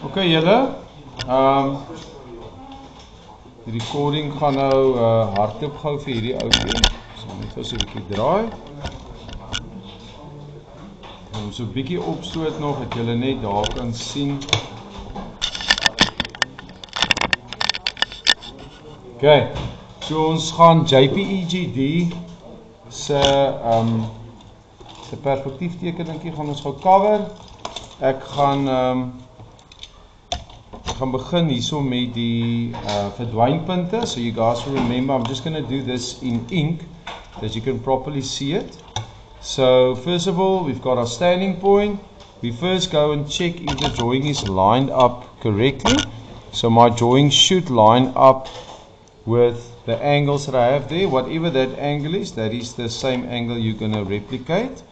Okay julle, die recording gaan nou hardloop gou vir hierdie ouetjie. So net so 'n bietjie draai. Ons so 'n bietjie opstoot nog dat julle net daar kan sien. Okay, so ons gaan JPEGD se perspektieftekeningkie gaan ons gou cover. Ek gaan begin hierso met die verdwynpunte. So you guys will remember, I'm just going to do this in ink that you can properly see it. So first of all, we've got our standing point. We first go and check if the drawing is lined up correctly. So my drawing should line up with the angles that I have there. Whatever that angle is, that is the same angle you're going to replicate.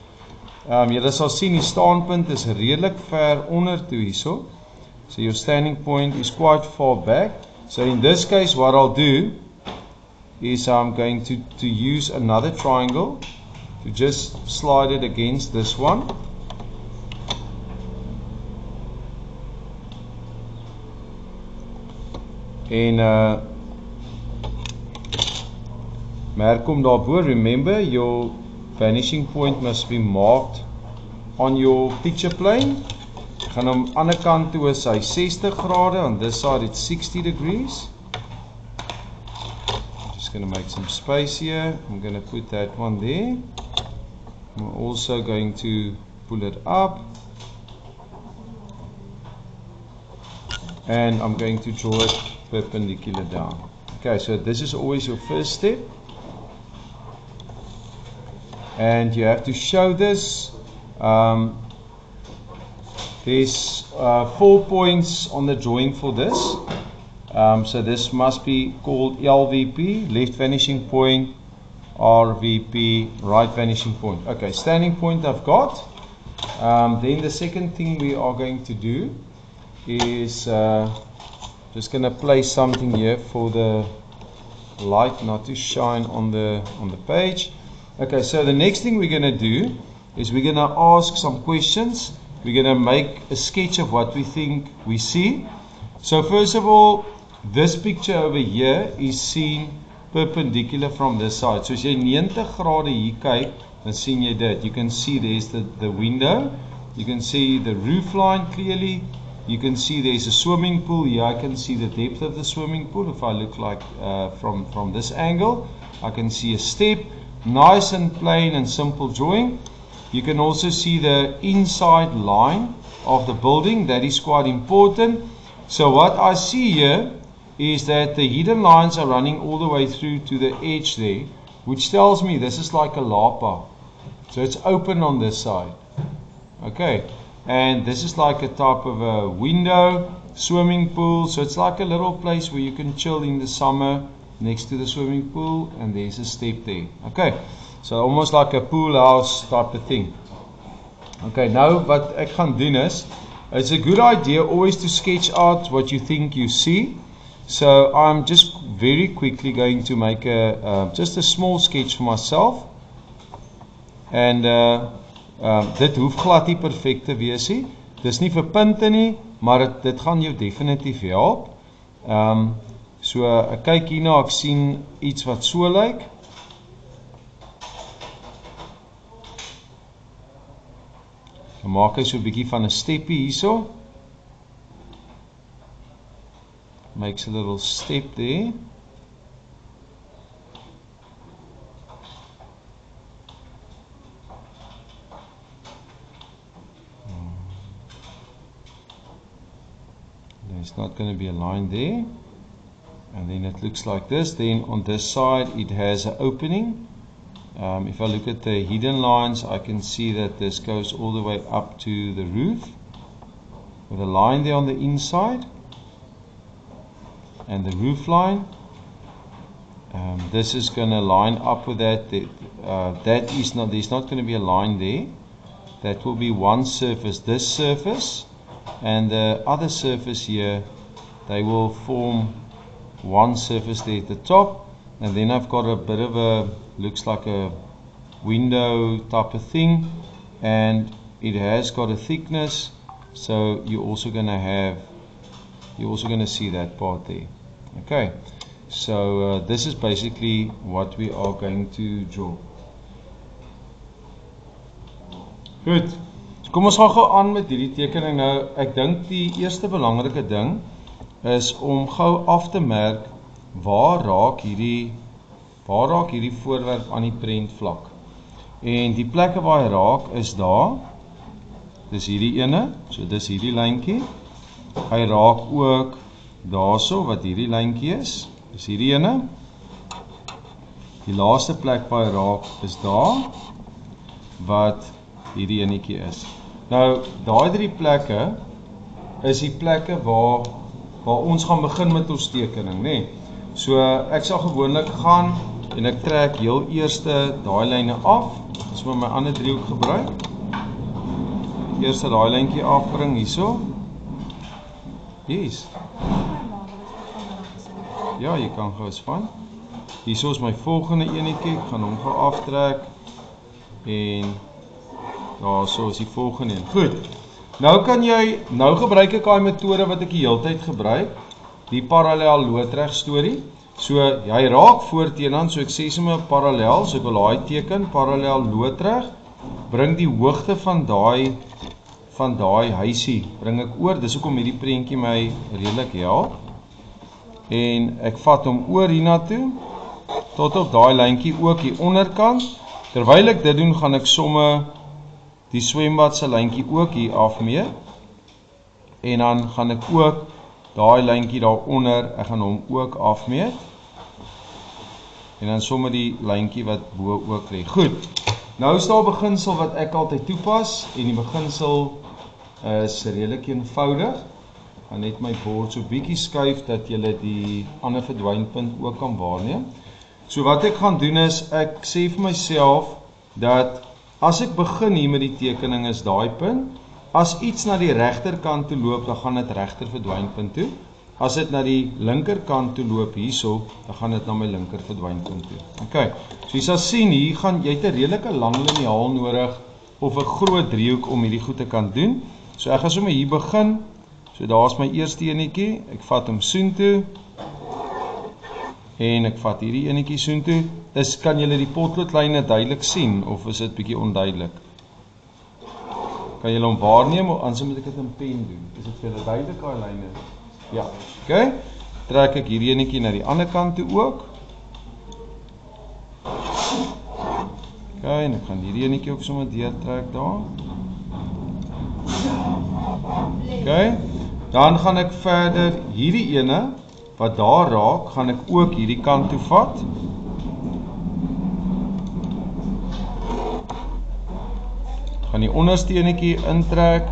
Julle sal sien die staanpunt is redelik ver onder toe hierso. So your standing point is quite far back. So in this case, what I'll do is I'm going to use another triangle to just slide it against this one. En merk hom daarbo, remember your vanishing point must be marked on your picture plane. Gaan hom ander kant toe is hy 60 grade, on this side it's 60 degrees. Just going to make some space here. I'm going to put that one there. I'm also going to pull it up. And I'm going to draw it perpendicular down. Okay, so this is always your first step. And you have to show this. There's 4 points on the drawing for this. So this must be called LVP, left vanishing point, RVP, right vanishing point. Okay, standing point I've got. Then the second thing we are going to do is just going to place something here for the light not to shine on the page. Okay, so the next thing we're going to do is we're going to ask some questions. We're going to make a sketch of what we think we see. So first of all, this picture over here is seen perpendicular from this side. So as jy 90 grade hier kyk, dan sien jy dit. You can see there's the window. You can see the roof line clearly. You can see there's a swimming pool. Here I can see the depth of the swimming pool. If I look like from this angle, I can see a step. Nice and plain and simple drawing. You can also see the inside line of the building. That is quite important. So what I see here is that the hidden lines are running all the way through to the edge there, which tells me this is like a lapa. So it's open on this side. Okay. And this is like a type of a window, swimming pool. So it's like a little place where you can chill in the summer next to the swimming pool, and there's a step there. Okay. So almost like a pool house type of thing. Okay, now wat ek gaan doen is, it's a good idea always to sketch out what you think you see. So I'm just very quickly going to make just a small sketch for myself. And dit hoef glad nie perfek te wees nie. Dis nie vir punte nie, maar dit gaan jou definitief help. So ek kyk hierna, ek sien iets wat so lyk. Dan maak hy so 'n bietjie van 'n steppie hierso. Makes a little step there. There's not going to be a line there. And then it looks like this. Then on this side it has an opening. If I look at the hidden lines, I can see that this goes all the way up to the roof with a line there on the inside and the roof line. This is going to line up with that. There's not going to be a line there. That will be one surface, this surface, and the other surface here. They will form one surface there at the top. And then I've got a bit of a, looks like a window type of thing, and it has got a thickness, so you're also going to have you're also going to see that part there. Okay, so this is basically what we are going to draw. Goed, so kom ons gaan gou aan met hierdie tekening nou. Ek dink die eerste belangrike ding is om gou af te merk waar raak hierdie voorwerp aan die prentvlak. En die plekke waar hy raak is daar. Dis hierdie ene, so dis hierdie lyntjie. Hy raak ook daarso wat hierdie lyntjie is. Dis hierdie ene. Die laaste plek waar hy raak is daar wat hierdie enetjie is. Nou, daai drie plekke is die plekke waar ons gaan begin met ons tekening, né? So ek sal gewoonlik gaan en ek trek heel eerste daai lyne af. As ek my ander driehoek gebruik. Eerste daai lyntjie afbring hierso. Yes. Ja, jy kan gou span. Hierso is my volgende enetjie, ek gaan hom gou aftrek en daarso is die volgende een. Goed. Nou gebruik ek daai metode wat ek die hele tyd gebruik, die parallel loodreg storie. So jy raak voorteenaan, so ek sê sommer parallel, so ek wil daai teken parallel loodreg, bring die hoogte van daai huisie bring ek oor. Dis hoekom hierdie prentjie my redelik help. En ek vat hom oor hiernatoe tot op daai lyntjie ook hier onderkant. Terwyl ek dit doen, gaan ek somme die swembad se lyntjie ook hier afmeet. En dan gaan ek ook daai lyntjie daaronder, ek gaan hom ook afmeet. En dan somme die lyntjie wat bo ook lê. Goed. Nou is daar 'n beginsel wat ek altyd toepas en die beginsel is redelik eenvoudig. Ek gaan net my bord so bietjie skuif dat jy die ander verdwynpunt ook kan waarneem. So wat ek gaan doen is, ek sê vir myself dat as ek begin hier met die tekening is daai punt, as iets na die regterkant toe loop, dan gaan dit regter verdwynpunt toe. As dit na die linkerkant toe loop hierso, dan gaan dit na my linker verdwynpunt toe. Okay. So jy sal sien hier jy het 'n redelike lang liniaal nodig of 'n groot driehoek om hierdie goed te kan doen. So ek gaan sommer hier begin. So daar's my eerste enetjie. Ek vat hom soontoe. En ek vat hierdie enetjie soontoe. Kan julle die potloodlyne duidelik sien of is dit bietjie onduidelik? Kan julle hom waarneem of anders moet ek dit in pen doen? Is dit vir julle duidelik daai lyne? Ja, okay. Trek ek hierdie enetjie na die ander kant toe ook. Okay, en ek gaan hierdie enetjie ook sommer deurtrek daar. Okay. Dan gaan ek verder hierdie ene wat daar raak, gaan ek ook hierdie kant toe vat. Gaan die onderste enetjie intrek.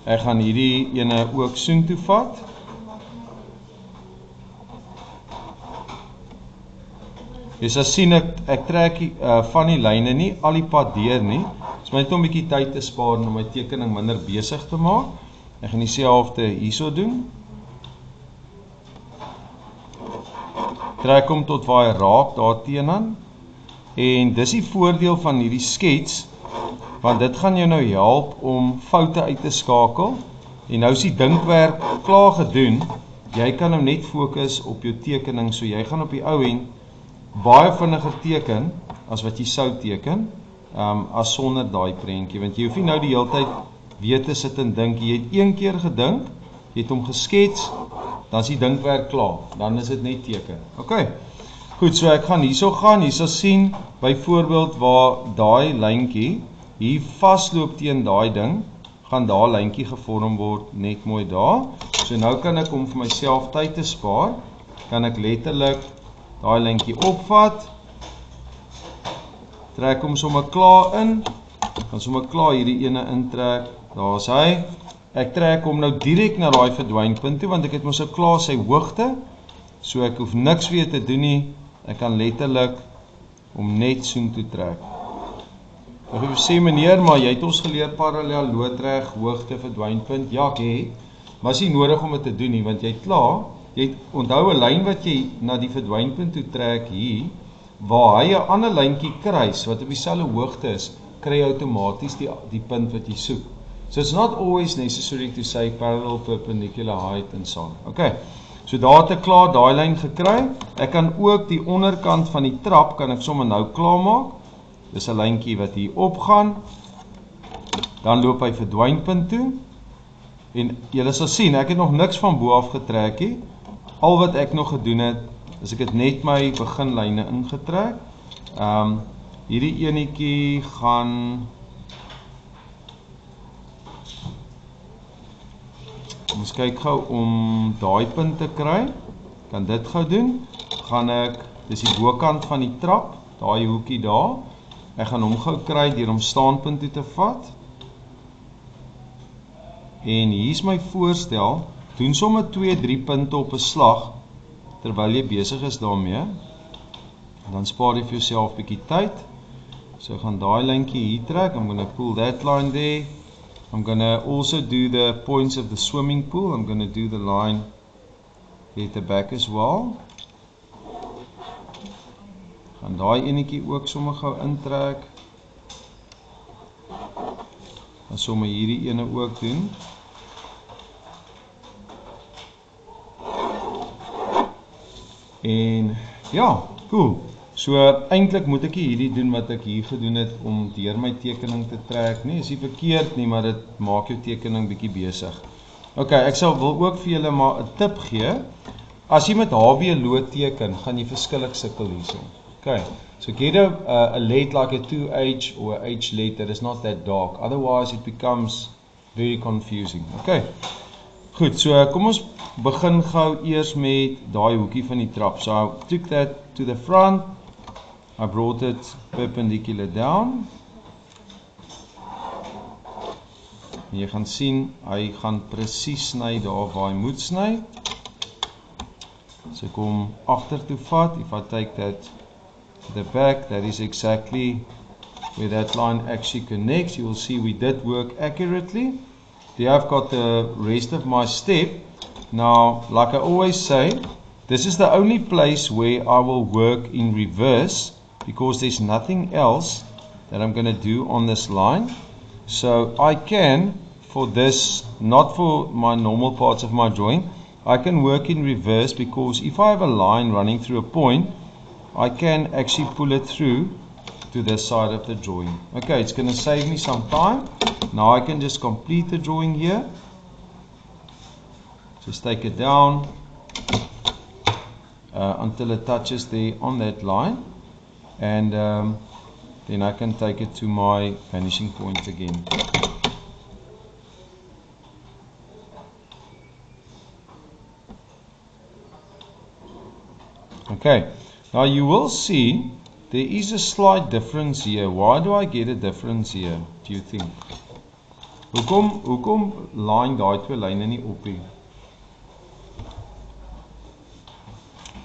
Ek gaan hierdie ene ook soontoe vat. Jy sal sien ek trek van die lyne nie al die pad deur nie. Dis my net om 'n bietjie tyd te spaar en om my tekening minder besig te maak. Ek gaan dieselfde hierso doen. Trek hom tot waar hy raak daar teenoor. En dis die voordeel van hierdie skets, want dit gaan jou nou help om foute uit te skakel. En nou is die dinkwerk klaar gedoen. Jy kan nou net fokus op jou tekening, so jy gaan op die ou end baie vinniger teken as wat jy sou teken, as sonder daai prentjie, want jy hoef nie nou die hele tyd weer te sit en dink. Jy het een keer gedink, jy het hom geskets, dan is die dinkwerk klaar, dan is dit net teken. Okay. Goed, so ek gaan hierso gaan, hier sal sien, byvoorbeeld waar daai lyntjie hier vasloop teen daai ding, gaan daai lyntjie gevorm word net mooi daar. So nou kan ek om vir myself tyd te spaar, kan ek letterlik daai lyntjie opvat, trek hom sommer klaar in, gaan sommer klaar hierdie ene intrek, daar's hy. Ek trek hom nou direk na daai verdwynpunt toe, want ek het mos nou klaar sy hoogte, so ek hoef niks weer te doen nie, ek kan letterlik hom net soontoe trek. Ek wil sê meneer, maar jy het ons geleer parallel loodreg, hoogte, verdwynpunt, ja ek het, maar is nie nodig om dit te doen nie, want jy het klaar, jy het onthou 'n lyn wat jy na die verdwynpunt toe trek hier, waar hy 'n ander lyntjie kruis wat op dieselfde hoogte is, kry jy outomaties die punt wat jy soek. So it's not always necessary to say parallel, perpendicular, height and so on. Okay. So daar het ek klaar daai lyn gekry. Ek kan ook die onderkant van die trap kan ek sommer nou klaar maak. Dis 'n lyntjie wat hier opgaan. Dan loop hy verdwynpunt toe. En julle sal sien, ek het nog niks van bo af getrek nie. Al wat ek nog gedoen het, is ek het net my beginlyne ingetrek. Hierdie enetjie gaan ons kyk gou om daai punt te kry. Kan dit gou doen. Gaan ek, dis die bokant van die trap, daai hoekie daar. Ek gaan hom gou kry deur om staanpunt toe te vat. En hier is my voorstel, doen sommer 2-3 punte op 'n slag terwyl jy besig is daarmee. Dan spaar jy vir jouself 'n bietjie tyd. So ek gaan daai lyntjie hier trek. I'm going to pull that line there. I'm going to also do the points of the swimming pool. I'm going to do the line there at the back as well. Gaan daai enetjie ook sommer gou intrek. Dan sommer hierdie ene ook doen. En ja, cool. So eintlik moet ek hierdie doen wat ek hier gedoen het om deur my tekening te trek. Nee, is nie verkeerd nie, maar dit maak jou tekening bietjie besig. OK, ek wil ook vir julle maar 'n tip gee. As jy met HB teken, gaan jy verskillik sukkel hierso. OK. So get a lead like a 2H or a H lead that is not that dark. Otherwise it becomes very confusing. OK. Goed, so kom ons begin gou eers met daai hoekie van die trap. So I took that to the front. I brought it perpendicular down. En jy gaan sien, hy gaan presies sny daar waar hy moet sny. So kom agter toe vat. If I take that to the back, that is exactly where that line actually connects. You will see we did work accurately. There I've got the rest of my step. Now, like I always say, this is the only place where I will work in reverse because there's nothing else that I'm going to do on this line. So I can, for this, not for my normal parts of my drawing, I can work in reverse because if I have a line running through a point, I can actually pull it through to this side of the drawing. Okay, it's going to save me some time. Now I can just complete the drawing here. Just take it down until it touches there on that line. And then I can take it to my vanishing point again. Okay, now you will see there is a slight difference here. Why do I get a difference here, do you think? Hoekom line daai twee lyne nie op nie?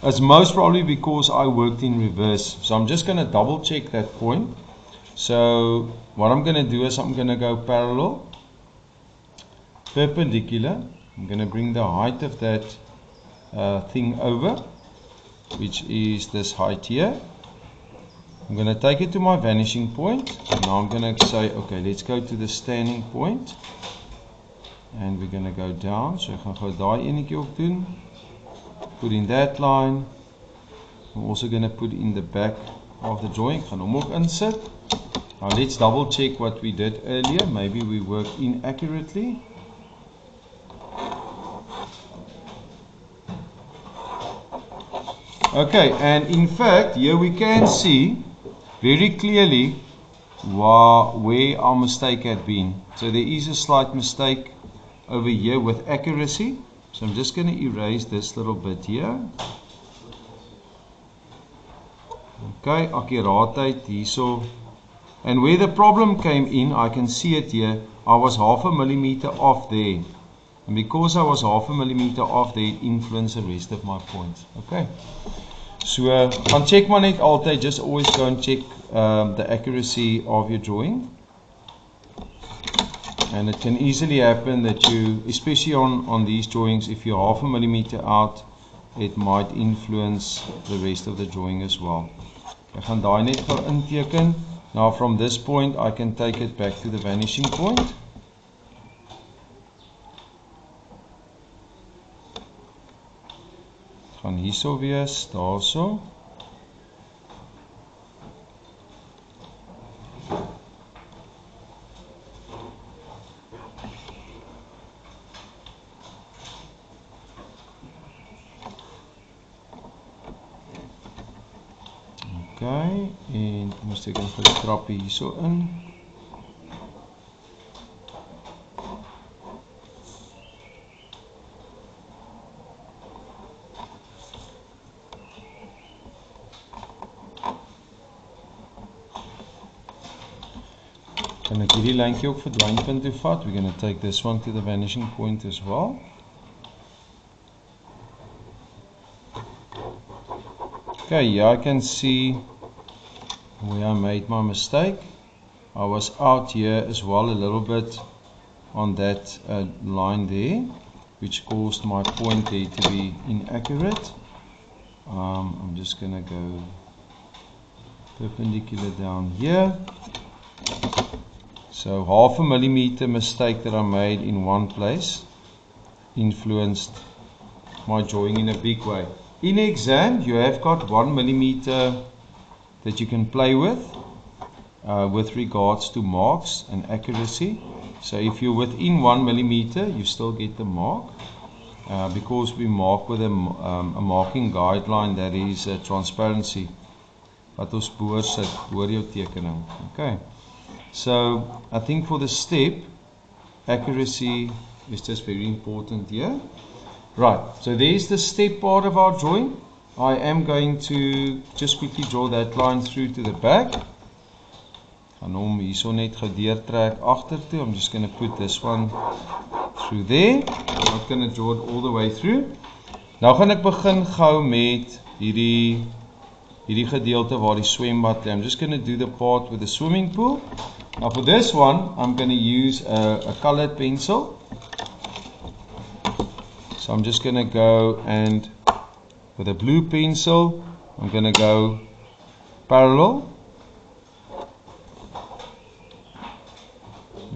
It's most probably because I worked in reverse. So I'm just going to double check that point. So what I'm going to do is I'm going to go parallel, perpendicular. I'm going to bring the height of that thing over, which is this height here. I'm going to take it to my vanishing point. Now I'm going to say, okay, let's go to the standing point. And we're going to go down. So ek gaan gou daai enetjie ook doen. Put in that line. I'm also going to put in the back of the drawing. Ek gaan hom ook insit. Now let's double check what we did earlier. Maybe we worked inaccurately. Okay, and in fact, here we can see very clearly where our mistake had been. So there is a slight mistake over here with accuracy. So I'm just going to erase this little bit here. Okay, akkuraatheid hierso. And where the problem came in, I can see it here. I was 0.5 millimeter off there. And because I was 0.5 millimeter off there, it influenced the rest of my points. Okay. So, gaan check maar net altyd, just always go and check the accuracy of your drawing. And it can easily happen that you, especially on these drawings, if you're 0.5 millimeter out, it might influence the rest of the drawing as well. Ek gaan daai net gou inteken. Now from this point, I can take it back to the vanishing point. gaan hierso wees, daarso. Okay, en moes ek vir die trappie hierso in. Kan ek hierdie lyntjie ook verdwynpunt toe vat? We're going to take this one to the vanishing point as well. Okay, here I can see where I made my mistake. I was out here as well a little bit on that line there, which caused my point there to be inaccurate. I'm just going to go perpendicular down here. So half a millimeter mistake that I made in one place influenced my drawing in a big way. In exam, you have got 1 millimeter that you can play with regards to marks and accuracy. So if you're within 1 millimeter, you still get the mark because we mark with a marking guideline that is transparency. Wat ons boor sit, boor jou tekening. Okay. So I think for the step, accuracy is just very important here. Right, so there's the step part of our drawing. I am going to just quickly draw that line through to the back. Gaan hom hierso net gedeurtrek agtertoe. I'm just going to put this one through there. I'm not going to draw it all the way through. Nou gaan ek begin gou met hierdie gedeelte waar die swembad lê. I'm just going to do the part with the swimming pool. Now for this one, I'm going to use a colored pencil. So I'm just going to go and with a blue pencil, I'm going to go parallel.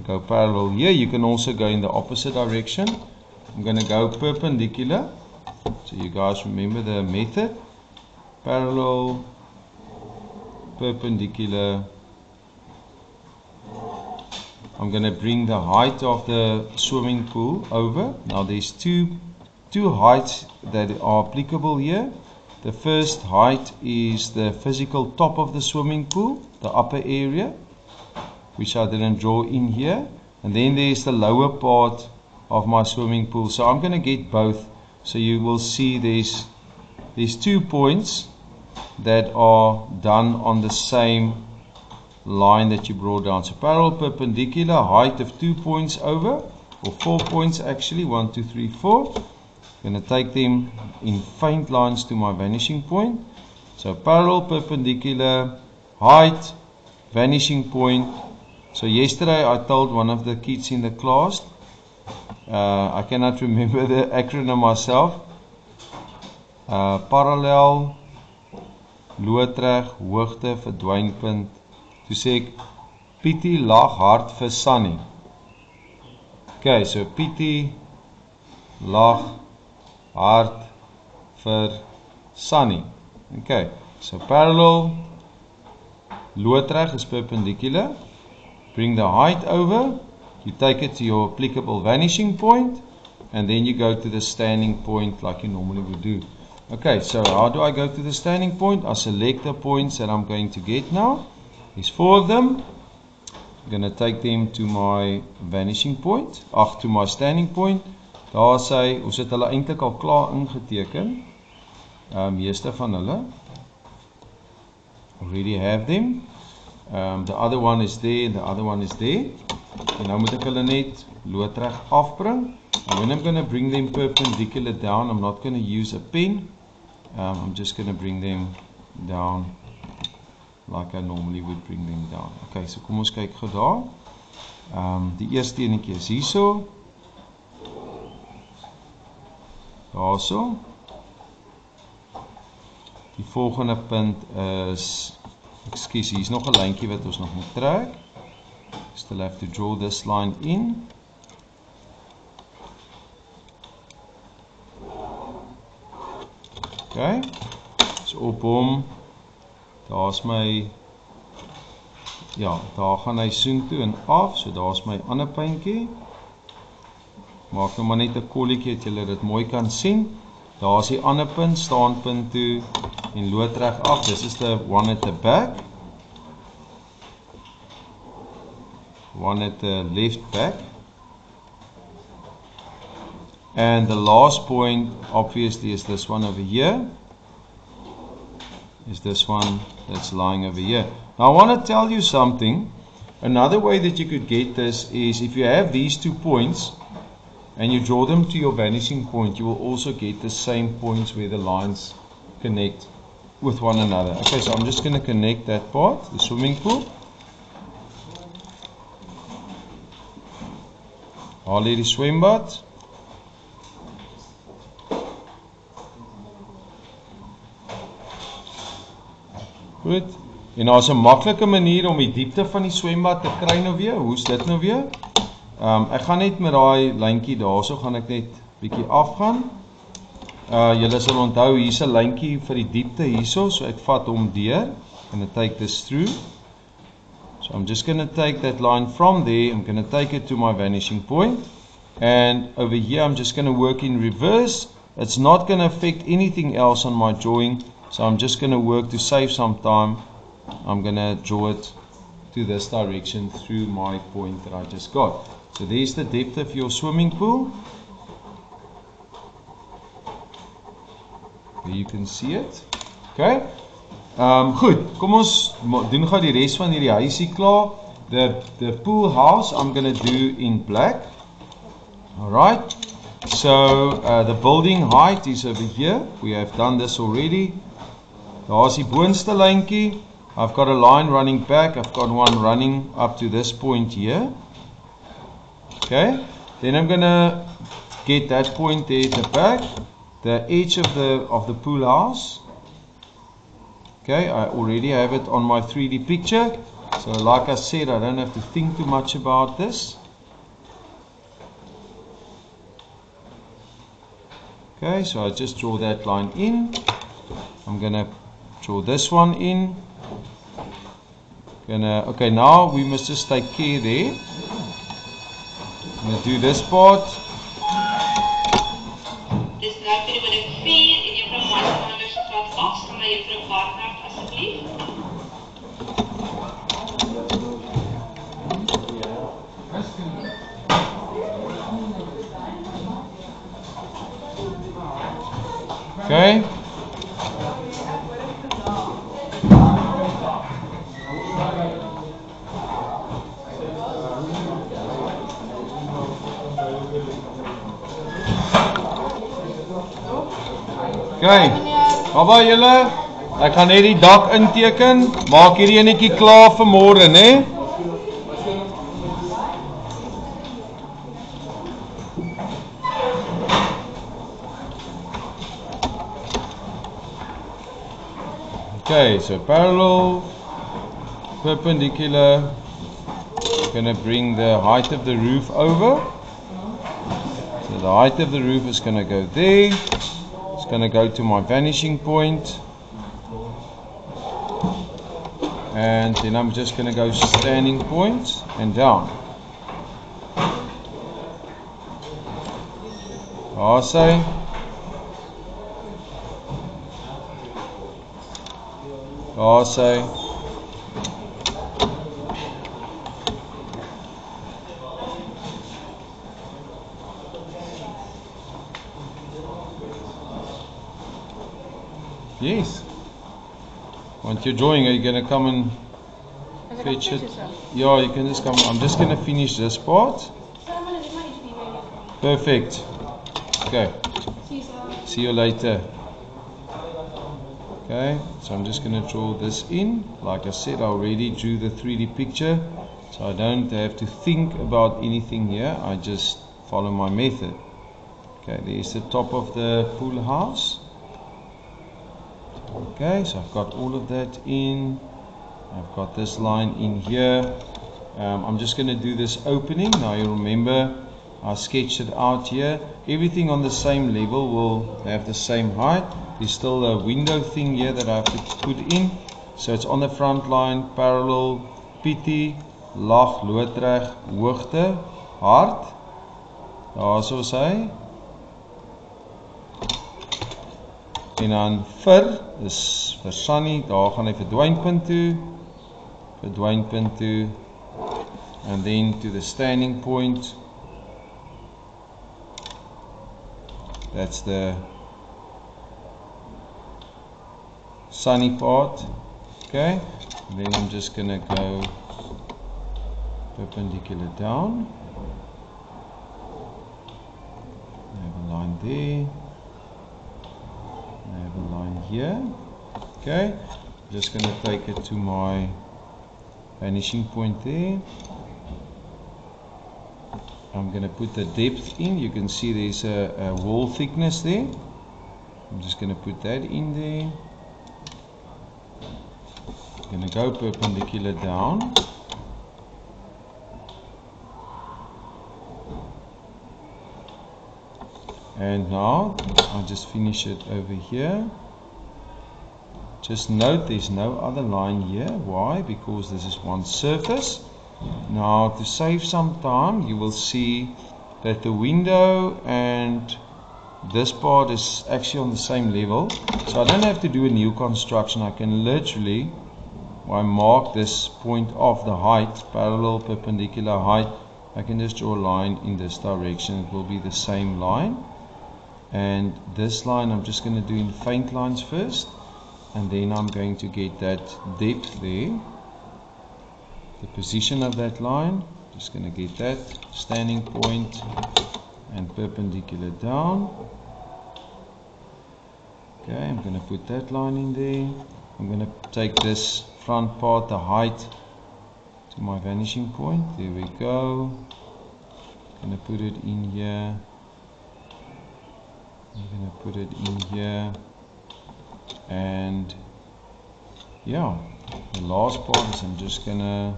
Go parallel here. You can also go in the opposite direction. I'm going to go perpendicular. So you guys remember the method. Parallel, perpendicular. I'm going to bring the height of the swimming pool over. Now there's two heights that are applicable here. The first height is the physical top of the swimming pool, the upper area, which I didn't draw in here. And then there's the lower part of my swimming pool. So I'm going to get both. So you will see there's 2 points that are done on the same line that you brought down. So parallel, perpendicular, height of 2 points over, or 4 points actually, 1, 2, 3, 4. I'm going to take them in faint lines to my vanishing point. So parallel, perpendicular, height, vanishing point. So yesterday I told one of the kids in the class, I cannot remember the acronym myself, parallel, loodreg, hoogte, verdwynpunt. Toe sê ek, Pietie lag hard vir Sunny. Okay, so Pietie lag hard vir Sunny. Okay, so parallel, loodreg is perpendicular. Bring the height over, you take it to your applicable vanishing point, and then you go to the standing point like you normally would do. Okay, so how do I go to the standing point? I select the points that I'm going to get now. There's 4 of them. I'm going to take them to my vanishing point, to my standing point. Daar sê, ons het hulle eintlik al klaar ingeteken. Meeste van hulle. Already have them. The other one is there, the other one is there. En nou moet ek hulle net loodreg afbring. And when I'm going to bring them perpendicular down, I'm not going to use a pen. I'm just going to bring them down like I normally would bring them down. Okay, so kom ons kyk gou daar. Die eerste enetjie is hierso. Daarso. Die volgende punt is, ekskuus, hier is nog 'n lyntjie wat ons nog moet trek. Still have to draw this line in. Okay, so op hom, daar's my, ja, daar gaan hy soontoe en af, so daar's my ander puntjie. Maak nou maar net 'n kolletjie dat julle dit mooi kan sien. Daar's die ander punt, staanpunt toe en loodreg af. This is the one at the back. One at the left back. And the last point, obviously, is this one over here. Is this one that's lying over here. Now, I want to tell you something. Another way that you could get this is if you have these 2 points and you draw them to your vanishing point, you will also get the same points where the lines connect with one another. Okay, so I'm just going to connect that part, the swimming pool. Haal hier die swembad. Goed. En daar's 'n maklike manier om die diepte van die swembad te kry nou weer. Hoe's dit nou weer? Ek gaan net met daai lyntjie daarso gaan ek net bietjie afgaan. Julle sal onthou hier's 'n lyntjie vir die diepte hierso, so ek vat hom deur. I'm going to take this through. So I'm just going to take that line from there. I'm going to take it to my vanishing point. And over here I'm just going to work in reverse. It's not going to affect anything else on my drawing. So I'm just going to work to save some time. I'm going to draw it to this direction through my point that I just got. So there's the depth of your swimming pool. There you can see it. Okay. Goed, kom ons doen gou die res van hierdie huisie klaar. The pool house I'm going to do in black. Alright. So the building height is over here. We have done this already. Daar's die boonste lyntjie. I've got a line running back. I've got one running up to this point here. Okay. Then I'm going to get that point there at the back. The edge of the pool house. Okay, I already have it on my 3D picture. So like I said, I don't have to think too much about this. Okay, so I just draw that line in. I'm going to draw this one in. Okay, now we must just take care there. I'm going to do this part. Dis nou periode 4 en juffrou Martin se praat af, gaan na juffrou Barnard asseblief. Okay. Okay, baba julle, ek gaan net die dak inteken, maak hierdie enetjie klaar vir môre, né? Okay, so parallel, perpendicular, we're going to bring the height of the roof over. So the height of the roof is going to go there. Going to go to my vanishing point, and then I'm just going to go standing point and down. Daarsy. Daarsy. Yes. Once you're drawing, are you going to come and fetch it? Yeah, you can just come. I'm just going to finish this part. Perfect. Okay. See you later. Okay, so I'm just going to draw this in. Like I said, I already drew the 3D picture, so I don't have to think about anything here. I just follow my method. Okay, there's the top of the pool house. Okay, so I've got all of that in. I've got this line in here. I'm just going to do this opening. Now you remember I sketched it out here. Everything on the same level will have the same height. there's still a window thing here that I have to put in. So it's on the front line, parallel, pity, lag, loodreg, hoogte, hard. Daar so sê. En dan vir, is vir Sunny, daar gaan hy verdwynpunt toe, and then to the standing point. That's the sunny part. Okay, and then I'm just gonna go perpendicular down. I have a line there. I have a line here. Okay, I'm just gonna take it to my vanishing point there. I'm going to put the depth in. You can see there's a wall thickness there. I'm just going to put that in there. I'm going to go perpendicular down. And now I'll just finish it over here. Just note there's no other line here. Why? Because this is one surface. Now, to save some time, you will see that the window and this part is actually on the same level. So I don't have to do a new construction. I can literally, when I mark this point of the height, parallel, perpendicular height, I can just draw a line in this direction. It will be the same line. And this line I'm just going to do in faint lines first. And then I'm going to get that depth there. The position of that line, just going to get that standing point and perpendicular down. Okay, I'm going to put that line in there. I'm going to take this front part, the height, to my vanishing point. There we go. I'm going to put it in here. I'm going to put it in here. And yeah, the last part is I'm just going to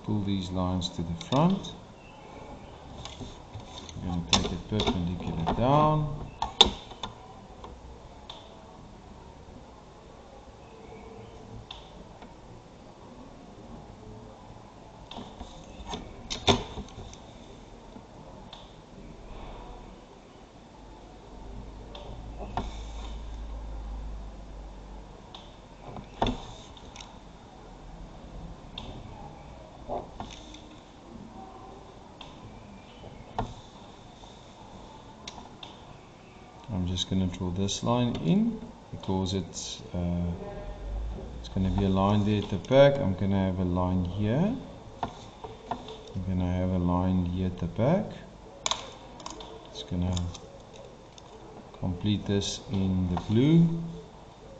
pull these lines to the front. I'm going to take it perpendicular down. I'm just going to draw this line in because it's going to be a line there at the back. I'm going to have a line here. I'm going to have a line here at the back. It's going to complete this in the blue.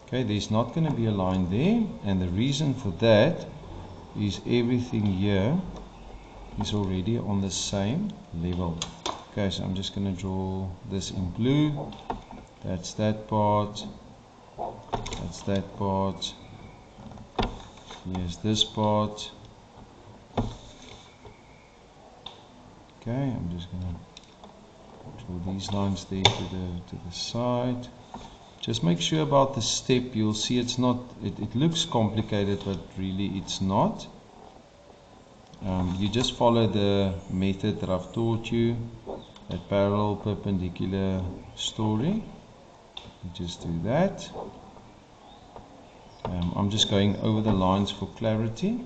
Okay, there's not going to be a line there, and the reason for that is everything here is already on the same level. Okay, so I'm just going to draw this in blue. That's that part. That's that part. Here's this part. Okay, I'm just going to draw these lines there to the side. Just make sure about the step. You'll see it's not. It looks complicated, but really it's not. You just follow the method that I've taught you, that parallel perpendicular story. You just do that. I'm just going over the lines for clarity.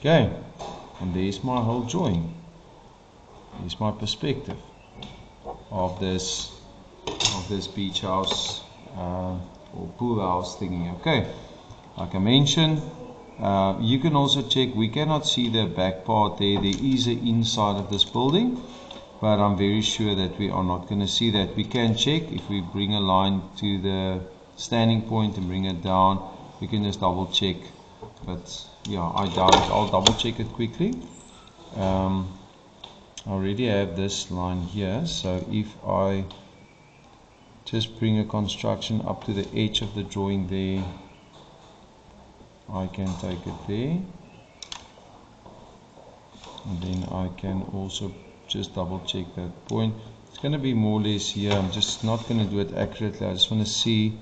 Okay, and there's my whole drawing. Here's my perspective of this beach house or pool house thingy. Okay, like I mentioned, you can also check. We cannot see the back part there. There is an inside of this building, but I'm very sure that we are not going to see that. We can check if we bring a line to the standing point and bring it down. We can just double check, but yeah, I doubt it. I'll double check it quickly. I already have this line here, so if I just bring a construction up to the edge of the drawing there. I can take it there, and then I can also just double check that point. It's going to be more or less here. I'm just not going to do it accurately. I just want to see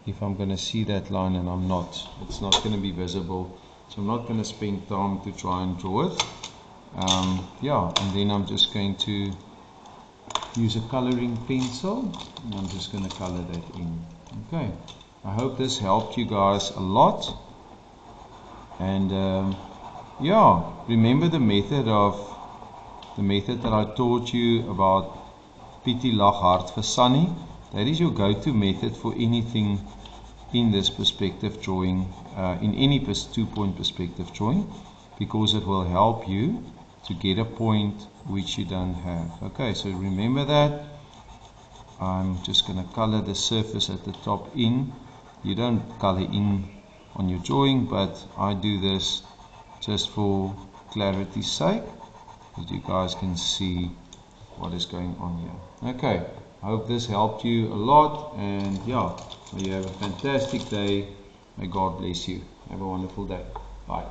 if I'm going to see that line, and I'm not. It's not going to be visible, so I'm not going to spend time to try and draw it. Yeah, and then I'm just going to use a coloring pencil, and I'm just going to color that in. Okay, I hope this helped you guys a lot. And yeah, remember the method that I taught you about Pietie lag hard vir Sunny. That is your go-to method for anything in this perspective drawing, in any 2-point perspective drawing, because it will help you to get a point which you don't have. Okay, so remember that. I'm just going to color the surface at the top in. You don't color in on your drawing, but I do this just for clarity's sake, that you guys can see what is going on here. Okay, I hope this helped you a lot, and yeah, may you have a fantastic day. May God bless you. Have a wonderful day. Bye.